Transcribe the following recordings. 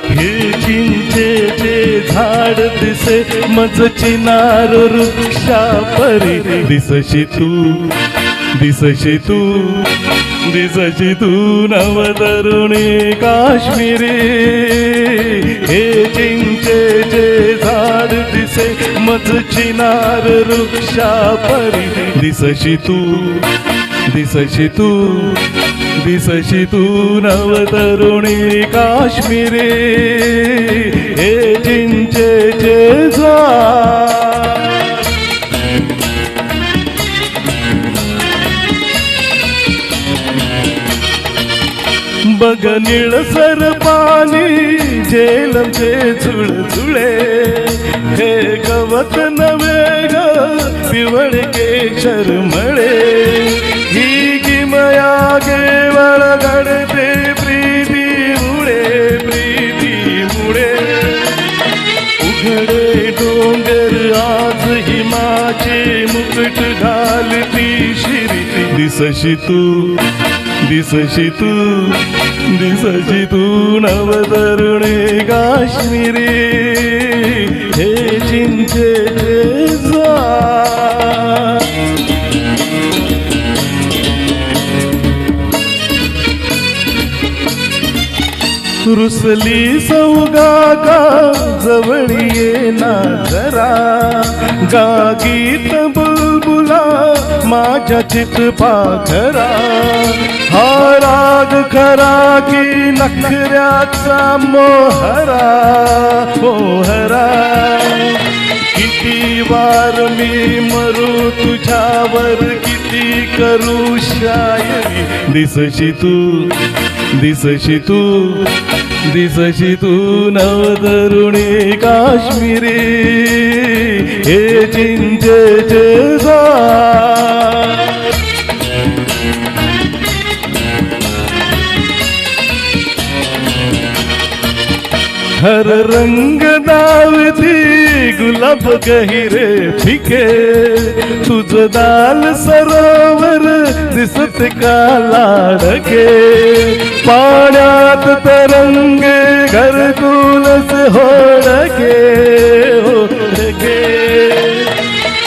हे चिंचेचे झाड दिसे मज चिनार वृक्षा परी दिसशी तू दिसशी तू दिसशी तू नवतरुणी काश्मीरी हे चिंचेचे झाड दिसे मज चिनार वृक्षा परी दिसशी तू दिसशी तू दिसशी तू नवतरुणी काश्मीरी हे चिंचेचे झाड बघ निळसर पाणी झेलमचे झुळझुळे हे गवत नवे ग पिवळे केशर मळे ही किमया केवळ घडते प्रीतीमुळे उघडे डोंगर आज हिमाचे मुकुट घालती शिरी दिसशी तू दिसशी तू दिसशी तू नवतरुणी काश्मीरी हे चिंचेचे झाड रुसली सौगागा जवळी ये ना जरा गागीत बुलबुला माझ्या चित पाखरा हा राग खरा की नखऱ्याचा मोहरा मोहरा किती वार मी मरू तुझ्यावर किती करू शायरी दिसशी तू दिसशी तू दिसशी तू नवतरुणी काश्मीरी हे चिंचेचे झाड हर रंग दावती गुलाब गहिरे फिके तुझ दाल सरोवर दिसत का लाडके पाण्यात तरंगे घरकुलच होडके होडके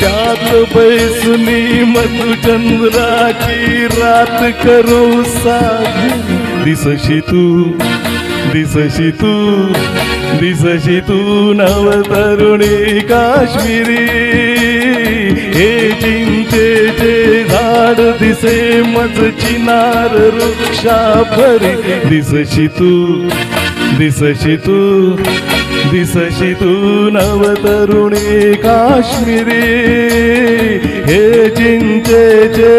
त्यात बैसुनी मधुचंद्राची रात करू साधी दिसशी तू दिसशी तू दिसशी तू नवतरुणी काश्मीरी हे चिंचेचे झाड दिसे मज चिनार वृक्षा परी दिसशी तू दिसशी तू दिसशी तू नवतरुणी काश्मीरी हे चिंचेचे